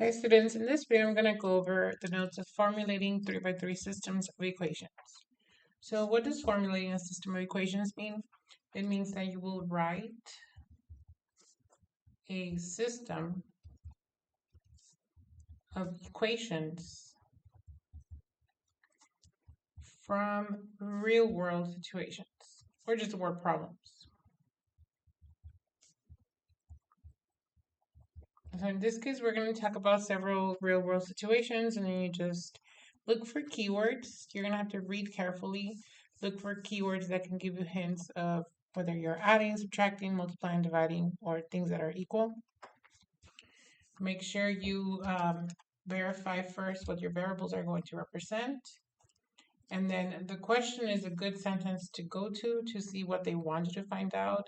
Hi students, in this video I'm going to go over the notes of formulating 3x3 systems of equations. So what does formulating a system of equations mean? It means that you will write a system of equations from real world situations or just word problems. So in this case, we're going to talk about several real world situations, and then you just look for keywords. You're going to have to read carefully, look for keywords that can give you hints of whether you're adding, subtracting, multiplying, dividing, or things that are equal. Make sure you verify first what your variables are going to represent. And then the question is a good sentence to go to see what they want you to find out.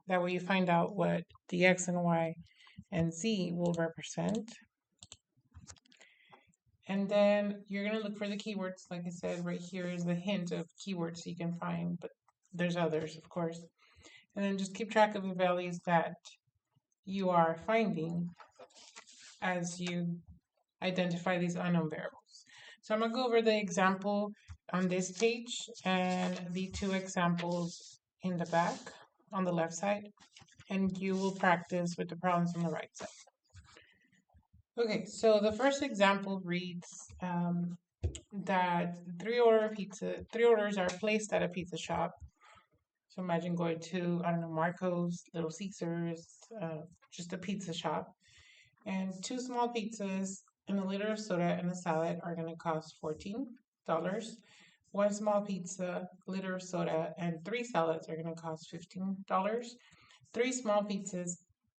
That way you find out what the x and y and z will represent. And then you're going to look for the keywords. Like I said, right here is the hint of keywords you can find, but there's others, of course. And then just keep track of the values that you are finding as you identify these unknown variables. So I'm going to go over the example on this page and the two examples in the back on the left side, and you will practice with the problems on the right side. Okay, so the first example reads that three orders are placed at a pizza shop. So imagine going to, I don't know, Marco's, Little Caesars, just a pizza shop. And two small pizzas and a liter of soda and a salad are going to cost $14. One small pizza, a liter of soda, and three salads are going to cost $15. Three small pizzas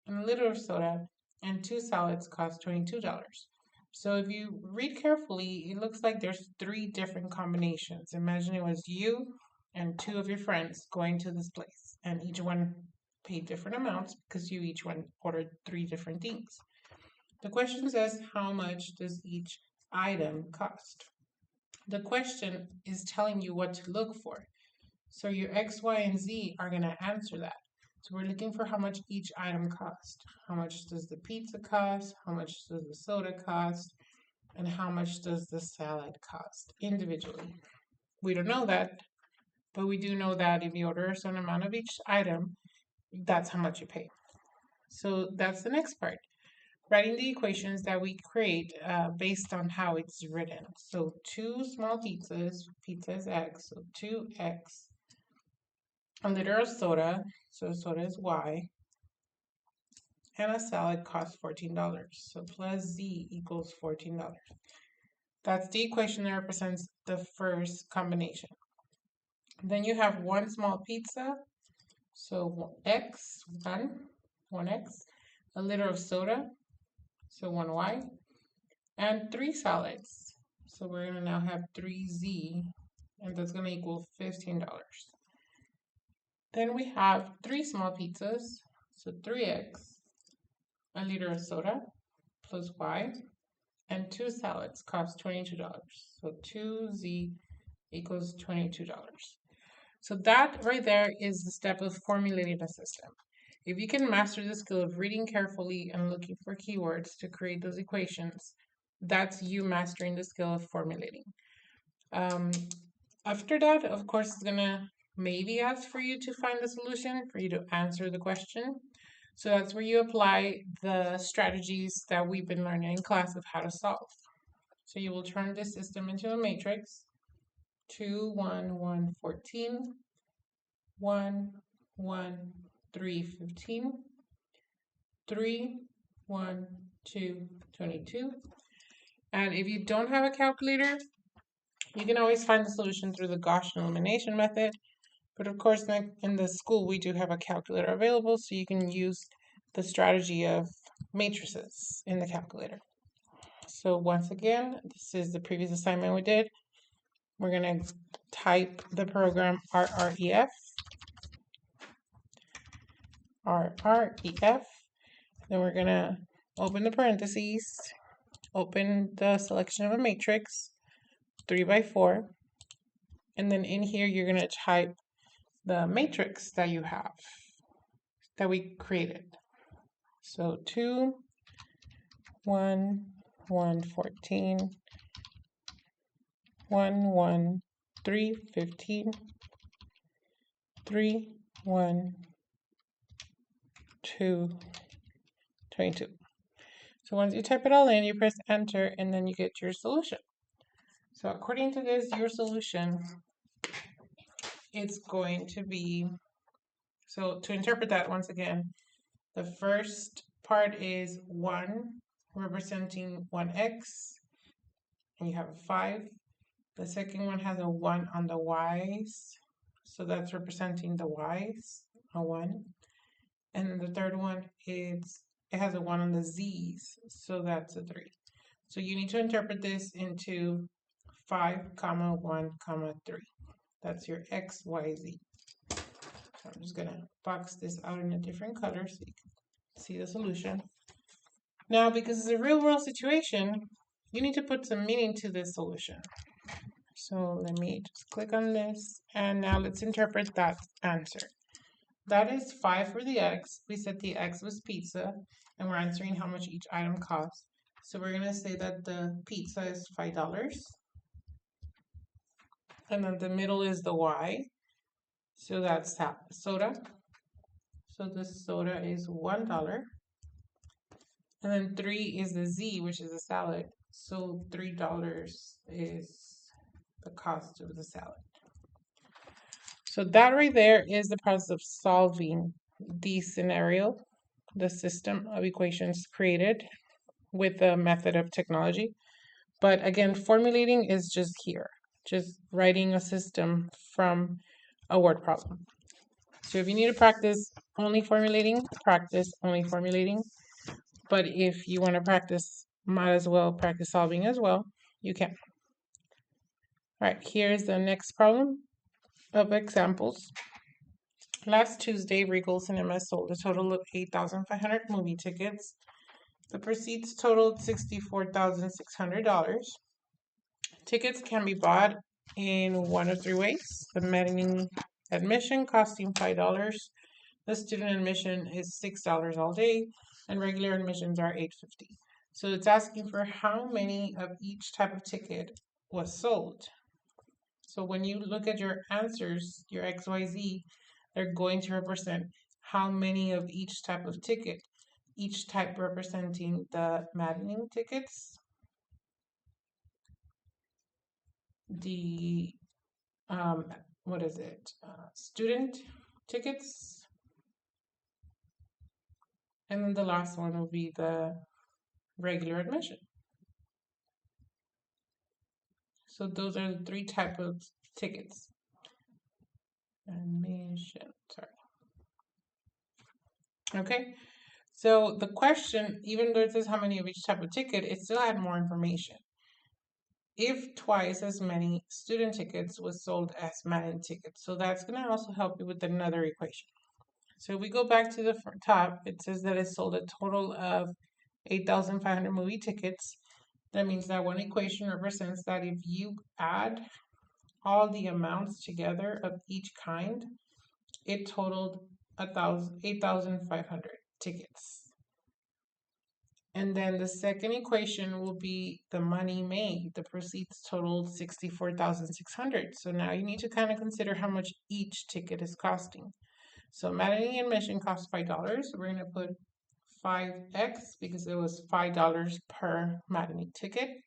and a liter of soda and two salads cost $22. So if you read carefully, it looks like there's three different combinations. Imagine it was you and two of your friends going to this place, and each one paid different amounts because you each one ordered three different things. The question says, how much does each item cost? The question is telling you what to look for. So your X, Y, and Z are going to answer that. So we're looking for how much each item cost. How much does the pizza cost? How much does the soda cost? And how much does the salad cost individually? We don't know that, but we do know that if you order a certain amount of each item, that's how much you pay. So that's the next part. Writing the equations that we create based on how it's written. So two small pizzas, pizza is X, so 2X. A liter of soda, so soda is Y. And a salad costs $14. So plus Z equals $14. That's the equation that represents the first combination. Then you have one small pizza, so X, 1X, a liter of soda, so 1Y, and three salads. So we're going to now have 3Z, and that's going to equal $15. Then we have three small pizzas, so 3X, a liter of soda, plus Y, and two salads cost $22. So 2Z equals $22. So that right there is the step of formulating a system. If you can master the skill of reading carefully and looking for keywords to create those equations, that's you mastering the skill of formulating. After that, of course, it's going to maybe ask for you to find the solution, for you to answer the question. So that's where you apply the strategies that we've been learning in class of how to solve. So you will turn this system into a matrix. 2, 1, 1, 14, 1, 1, 3, 15, 3, 1, 2, 22. And if you don't have a calculator, you can always find the solution through the Gaussian elimination method. But of course, in the school, we do have a calculator available, so you can use the strategy of matrices in the calculator. So once again, this is the previous assignment we did. We're going to type the program RREF. Then we're going to open the parentheses, open the selection of a matrix, 3 by 4. And then in here, you're going to type the matrix that you have, that we created. So 2, 1, 114, 1, 1, 3, 15, 3, 1, 2, 22. So once you type it all in, you press enter and then you get your solution. So according to this, your solution, it's going to be, so to interpret that once again, the first part is 1 representing 1x, and you have a 5. The second one has a 1 on the y's, so that's representing the y's, a 1. And then the third one is, it has a 1 on the z's, so that's a 3. So you need to interpret this into 5, comma, 1, comma, 3. That's your x, y, z. So I'm just gonna box this out in a different color so you can see the solution. Now, because it's a real world situation, you need to put some meaning to this solution. So let me just click on this, and now let's interpret that answer. That is 5 for the x. We said the x was pizza, and we're answering how much each item costs. So we're gonna say that the pizza is $5. And then the middle is the y. So that's soda. So the soda is $1. And then 3 is the z, which is a salad. So $3 is the cost of the salad. So that right there is the process of solving the scenario, the system of equations created with the method of technology. But again, formulating is just here, just writing a system from a word problem. So if you need to practice only formulating, practice only formulating. But if you want to practice, might as well practice solving as well, you can. All right, here's the next problem of examples. Last Tuesday, Regal Cinemas sold a total of 8,500 movie tickets. The proceeds totaled $64,600. Tickets can be bought in one of 3 ways. The matinee admission costing $5. The student admission is $6 all day, and regular admissions are $8.50. So it's asking for how many of each type of ticket was sold. So when you look at your answers, your XYZ, they're going to represent how many of each type of ticket, each type representing the matinee tickets, the student tickets, and then the last one will be the regular admission. So those are the 3 types of tickets. Admission, sorry. Okay, so the question, even though it says how many of each type of ticket, it still had more information. If twice as many student tickets was sold as matinee tickets. So that's going to also help you with another equation. So if we go back to the top, it says that it sold a total of 8,500 movie tickets. That means that one equation represents that if you add all the amounts together of each kind, it totaled 8,500 tickets. And then the second equation will be the money made. The proceeds totaled 64,600. So now you need to kind of consider how much each ticket is costing. So matinee admission costs $5. So we're going to put 5x because it was $5 per matinee ticket.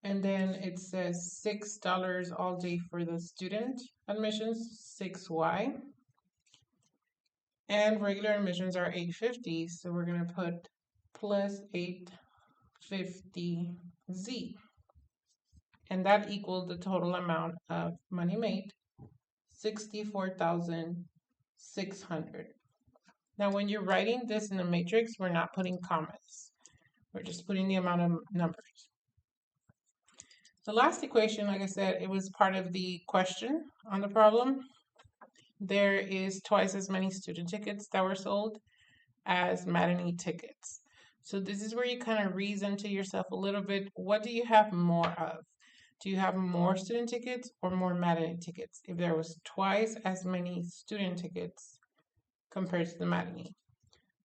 And then it says $6 all day for the student admissions, 6y. And regular admissions are $8.50. So we're going to put plus 850z. And that equals the total amount of money made, 64,600. Now, when you're writing this in the matrix, we're not putting commas. We're just putting the amount of numbers. The last equation, like I said, it was part of the question on the problem. There is twice as many student tickets that were sold as matinee tickets. So this is where you kind of reason to yourself a little bit, what do you have more of? Do you have more student tickets or more matinee tickets? If there was twice as many student tickets compared to the matinee.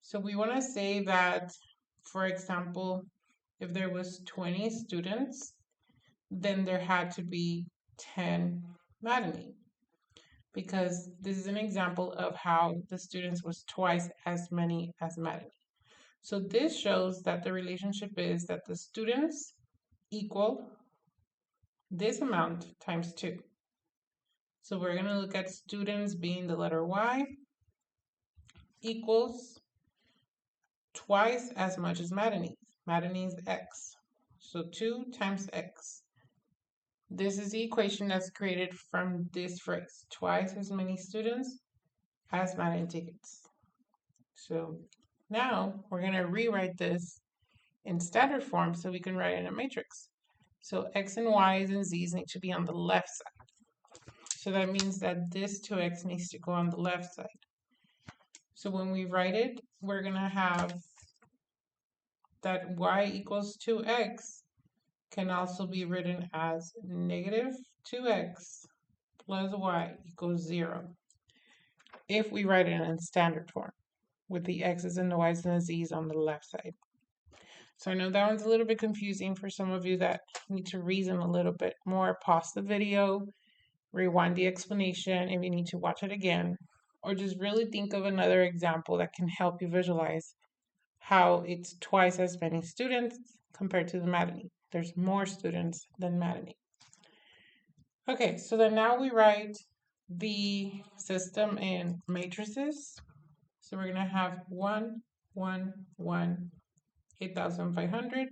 So we want to say that, for example, If there was 20 students, then there had to be 10 Madani, because this is an example of how the students was twice as many as Madani. So this shows that the relationship is that the students equal this amount times 2. So we're going to look at students being the letter Y equals twice as much as Madani. Madani is X. So 2 times X. This is the equation that's created from this phrase, twice as many students as Madani tickets. So now we're going to rewrite this in standard form so we can write it in a matrix. So X and Y's and Z's need to be on the left side. So that means that this 2X needs to go on the left side. So when we write it, we're going to have that Y equals 2X can also be written as negative 2X plus Y equals 0 if we write it in standard form with the X's and the Y's and the Z's on the left side. So I know that one's a little bit confusing for some of you that need to reason a little bit more. Pause the video, rewind the explanation if you need to watch it again, or just really think of another example that can help you visualize how it's twice as many students compared to the Madani. There's more students than Madani. Okay, so then now we write the system in matrices. So we're gonna have 1, 1, 1, 8,500,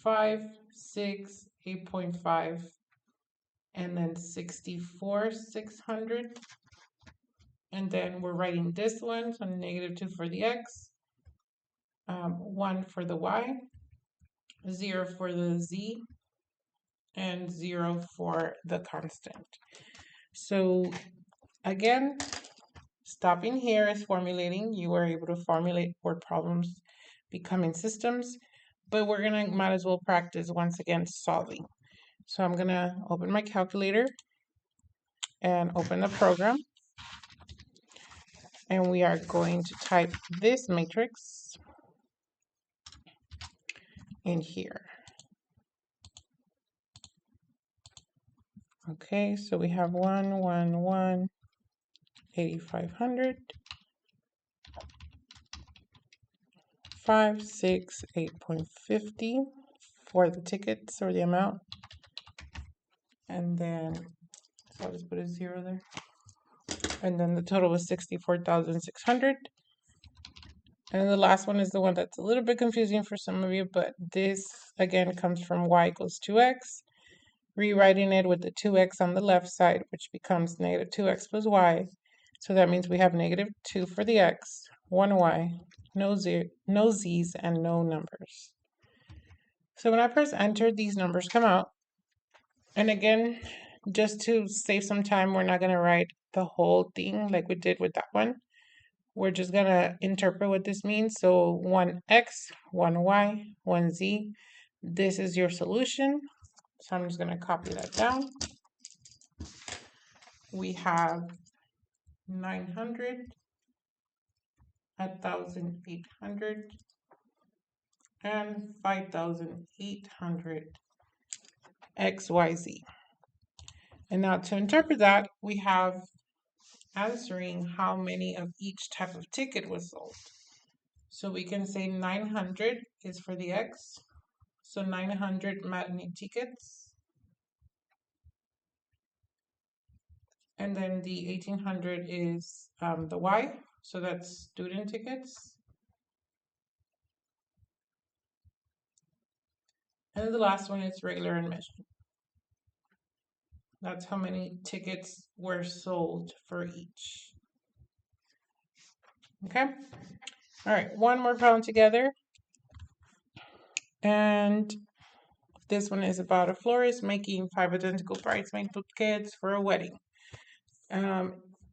5, 6, 8.5, and then 64, 600. And then we're writing this one, so negative 2 for the X, 1 for the Y, 0 for the Z, and 0 for the constant. So again, stopping here is formulating. You were able to formulate word problems becoming systems, but we're gonna might as well practice once again solving. So I'm gonna open my calculator and open the program, and we are going to type this matrix in here. Okay, so we have 1, 1, 1, 8,500, 5, 6, 8.50 for the tickets or the amount. And then, so I'll just put a 0 there. And then the total was 64,600. And the last one is the one that's a little bit confusing for some of you, but this again comes from Y equals 2X. Rewriting it with the 2X on the left side, which becomes negative 2X plus Y. So that means we have negative 2 for the X, 1 Y, no Z's, and no numbers. So when I press enter, these numbers come out. And again, just to save some time, we're not going to write the whole thing like we did with that one. We're just going to interpret what this means. So 1X, 1Y, 1Z. This is your solution. So I'm just going to copy that down. We have 900, 1,800, and 5,800 XYZ. And now to interpret that, we have answering how many of each type of ticket was sold. So we can say 900 is for the X, so 900 matinee tickets. And then the 1,800 is the Y, so that's student tickets. And the last one is regular admission. That's how many tickets were sold for each. Okay? All right, one more problem together. And this one is about a florist making 5 identical bridesmaid bouquets for a wedding.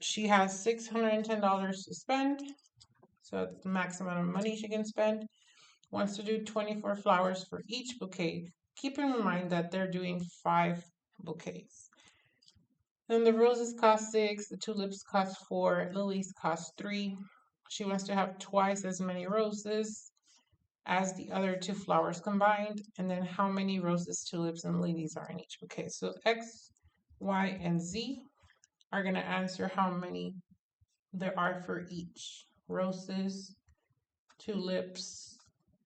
She has $610 to spend, so that's the max amount of money she can spend. Wants to do 24 flowers for each bouquet. Keep in mind that they're doing 5 bouquets. Then the roses cost 6, the tulips cost 4, lilies cost 3. She wants to have twice as many roses. as the other two flowers combined, and then how many roses, tulips, and lilies are in each bouquet. So X, Y, and Z are going to answer how many there are for each roses, tulips,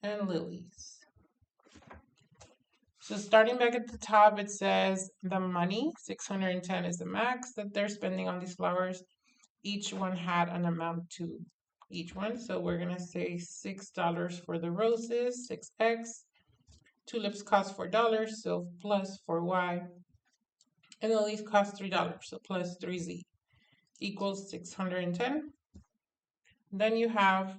and lilies. So starting back at the top, it says the money, 610 is the max that they're spending on these flowers. Each one had an amount to each one. So we're going to say $6 for the roses, 6x. Tulips cost $4, so plus 4y. And the lilies cost $3, so plus 3z equals 610. Then you have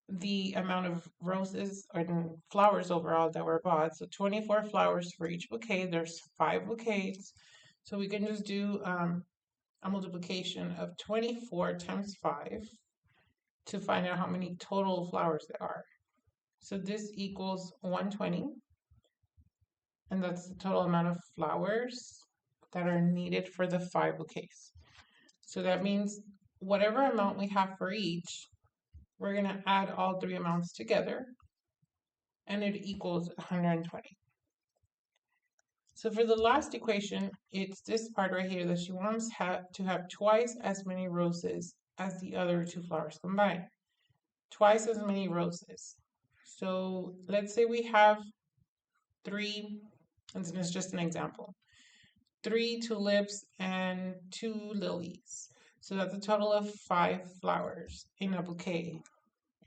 the amount of roses or flowers overall that were bought. So 24 flowers for each bouquet. There's 5 bouquets. So we can just do a multiplication of 24 times 5 to find out how many total flowers there are. So this equals 120. And that's the total amount of flowers that are needed for the 5 bouquets. So that means whatever amount we have for each, we're going to add all 3 amounts together, and it equals 120. So for the last equation, it's this part right here that she wants to have twice as many roses as the other 2 flowers combined. Twice as many roses. So let's say we have 3, and this is just an example, 3 tulips and 2 lilies. So that's a total of 5 flowers in a bouquet.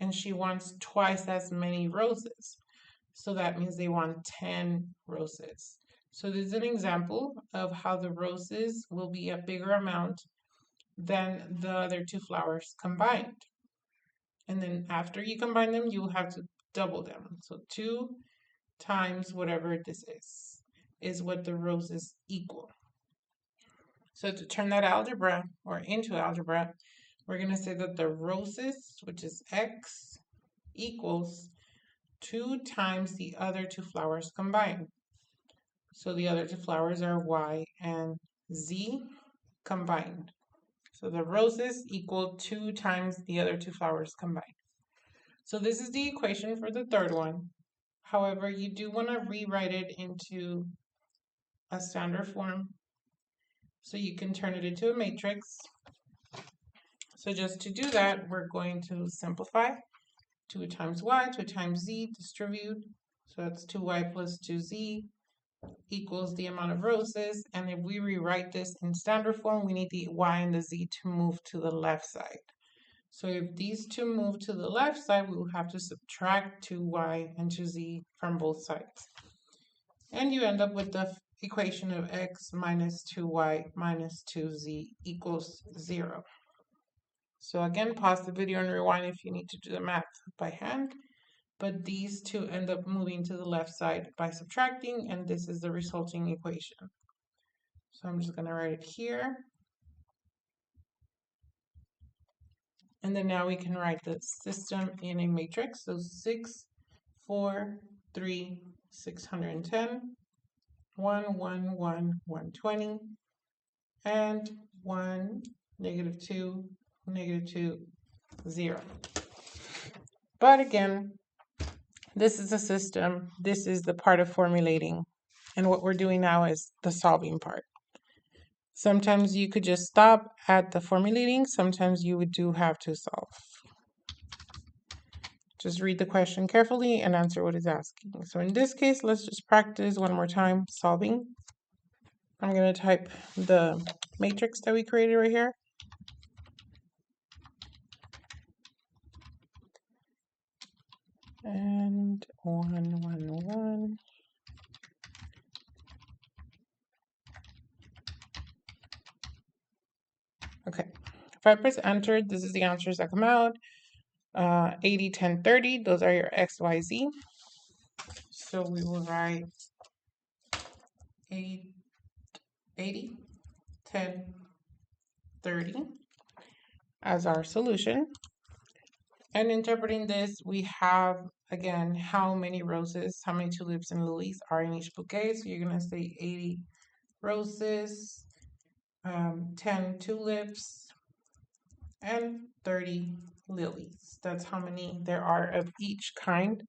And she wants twice as many roses. So that means they want 10 roses. So this is an example of how the roses will be a bigger amount than the other 2 flowers combined. And then after you combine them, you will have to double them. So 2 times whatever this is what the roses equal. So to turn that algebra or into algebra, we're going to say that the roses, which is X, equals 2 times the other 2 flowers combined. So the other 2 flowers are Y and Z combined. So the roses equal 2 times the other 2 flowers combined. So this is the equation for the third one. However, you do want to rewrite it into a standard form so you can turn it into a matrix. So just to do that, we're going to simplify. 2 times y, 2 times z, distribute. So that's 2y plus 2z equals the amount of roses. And if we rewrite this in standard form, we need the y and the z to move to the left side. So if these two move to the left side, we will have to subtract 2y and 2z from both sides. And you end up with the equation of x minus 2y minus 2z equals 0. So again, pause the video and rewind if you need to do the math by hand. But these two end up moving to the left side by subtracting, and this is the resulting equation. So I'm just going to write it here. And then now we can write the system in a matrix. So 6, 4, 3, 610, 1, 1, 1, 120, and 1, negative 2, negative 2, 0. But again, this is a system. This is the part of formulating. And what we're doing now is the solving part. Sometimes you could just stop at the formulating. Sometimes you do have to solve. Just read the question carefully and answer what it's asking. So in this case, let's just practice one more time solving. I'm going to type the matrix that we created right here. And 1, 1, 1. Okay, if I press enter, this is the answers that come out. 80, 10, 30, those are your X, Y, Z. So we will write 80, 10, 30 as our solution. And interpreting this, we have, again, how many roses, how many tulips and lilies are in each bouquet. So you're going to say 80 roses, 10 tulips, and 30 lilies. That's how many there are of each kind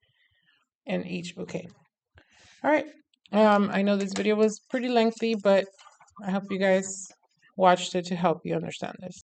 in each bouquet. All right. I know this video was pretty lengthy, but I hope you guys watched it to help you understand this.